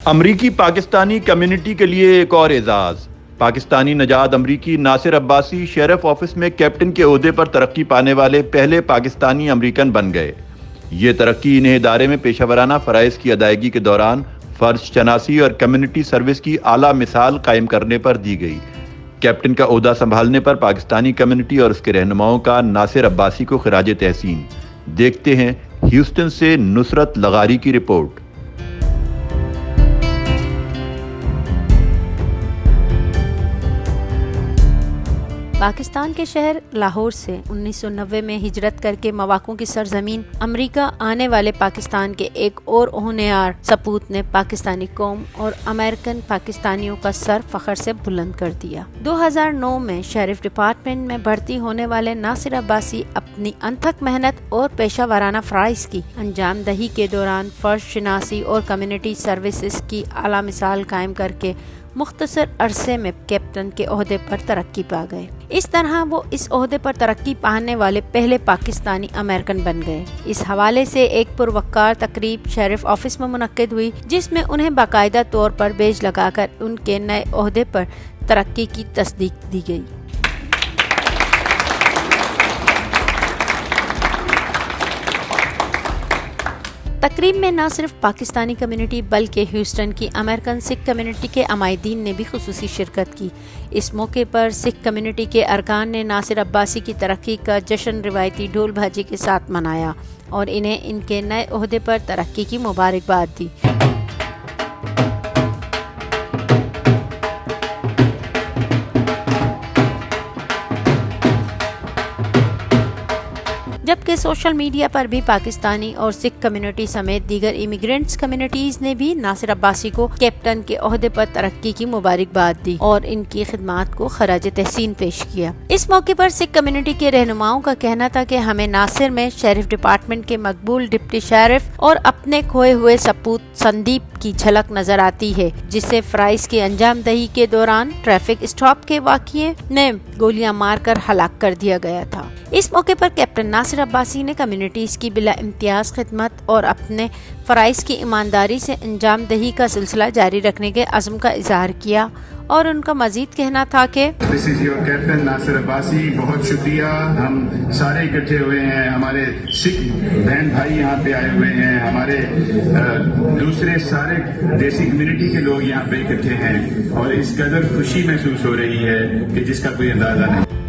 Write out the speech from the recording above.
امریکی پاکستانی کمیونٹی کے لیے ایک اور اعزاز۔ پاکستانی نژاد امریکی ناصر عباسی شیرف آفس میں کیپٹن کے عہدے پر ترقی پانے والے پہلے پاکستانی امریکن بن گئے۔ یہ ترقی انہیں ادارے میں پیشہ ورانہ فرائض کی ادائیگی کے دوران فرض شناسی اور کمیونٹی سروس کی اعلیٰ مثال قائم کرنے پر دی گئی۔ کیپٹن کا عہدہ سنبھالنے پر پاکستانی کمیونٹی اور اس کے رہنماؤں کا ناصر عباسی کو خراج تحسین۔ دیکھتے ہیں ہیوسٹن سے نصرت لغاری کی رپورٹ۔ پاکستان کے شہر لاہور سے 1990 میں ہجرت کر کے مواقعوں کی سرزمین امریکہ آنے والے پاکستان کے ایک اور ہونہار سپوت نے پاکستانی قوم اور امریکن پاکستانیوں کا سر فخر سے بلند کر دیا۔ 2009 میں شیرف ڈپارٹمنٹ میں بھرتی ہونے والے ناصر عباسی اپنی انتھک محنت اور پیشہ ورانہ فرائض کی انجام دہی کے دوران فرض شناسی اور کمیونٹی سروسز کی اعلیٰ مثال قائم کر کے مختصر عرصے میں کیپٹن کے عہدے پر ترقی پا گئے۔ اس طرح وہ اس عہدے پر ترقی پانے والے پہلے پاکستانی امریکن بن گئے۔ اس حوالے سے ایک پروقار تقریب شیرف آفس میں منعقد ہوئی، جس میں انہیں باقاعدہ طور پر بیج لگا کر ان کے نئے عہدے پر ترقی کی تصدیق دی گئی۔ تقریب میں نہ صرف پاکستانی کمیونٹی بلکہ ہیوسٹن کی امریکن سکھ کمیونٹی کے عمائدین نے بھی خصوصی شرکت کی۔ اس موقع پر سکھ کمیونٹی کے ارکان نے ناصر عباسی کی ترقی کا جشن روایتی ڈھول بھاجی کے ساتھ منایا اور انہیں ان کے نئے عہدے پر ترقی کی مبارکباد دی۔ جبکہ سوشل میڈیا پر بھی پاکستانی اور سکھ کمیونٹی سمیت دیگر امیگرینٹس کمیونٹیز نے بھی ناصر عباسی کو کیپٹن کے عہدے پر ترقی کی مبارکباد دی اور ان کی خدمات کو خراج تحسین پیش کیا۔ اس موقع پر سکھ کمیونٹی کے رہنماؤں کا کہنا تھا کہ ہمیں ناصر میں شیرف ڈپارٹمنٹ کے مقبول ڈپٹی شیرف اور اپنے کھوئے ہوئے سپوت سندیپ کی جھلک نظر آتی ہے، جسے فرائض کی انجام دہی کے دوران ٹریفک اسٹاپ کے واقعے میں گولیاں مار کر ہلاک کر دیا گیا تھا۔ اس موقع پر کیپٹن ناصر عباسی نے کمیونٹیز کی بلا امتیاز خدمت اور اپنے فرائض کی ایمانداری سے انجام دہی کا سلسلہ جاری رکھنے کے عزم کا اظہار کیا اور ان کا مزید کہنا تھا کہ This is your captain ناصر عباسی، بہت شکریہ۔ ہم سارے اکٹھے ہوئے ہیں، ہمارے سکھ بہن بھائی یہاں پہ آئے ہوئے ہیں، ہمارے دوسرے سارے دیسی کمیونٹی کے لوگ یہاں پہ اکٹھے ہیں اور اس قدر خوشی محسوس ہو رہی ہے کہ جس کا کوئی اندازہ نہیں۔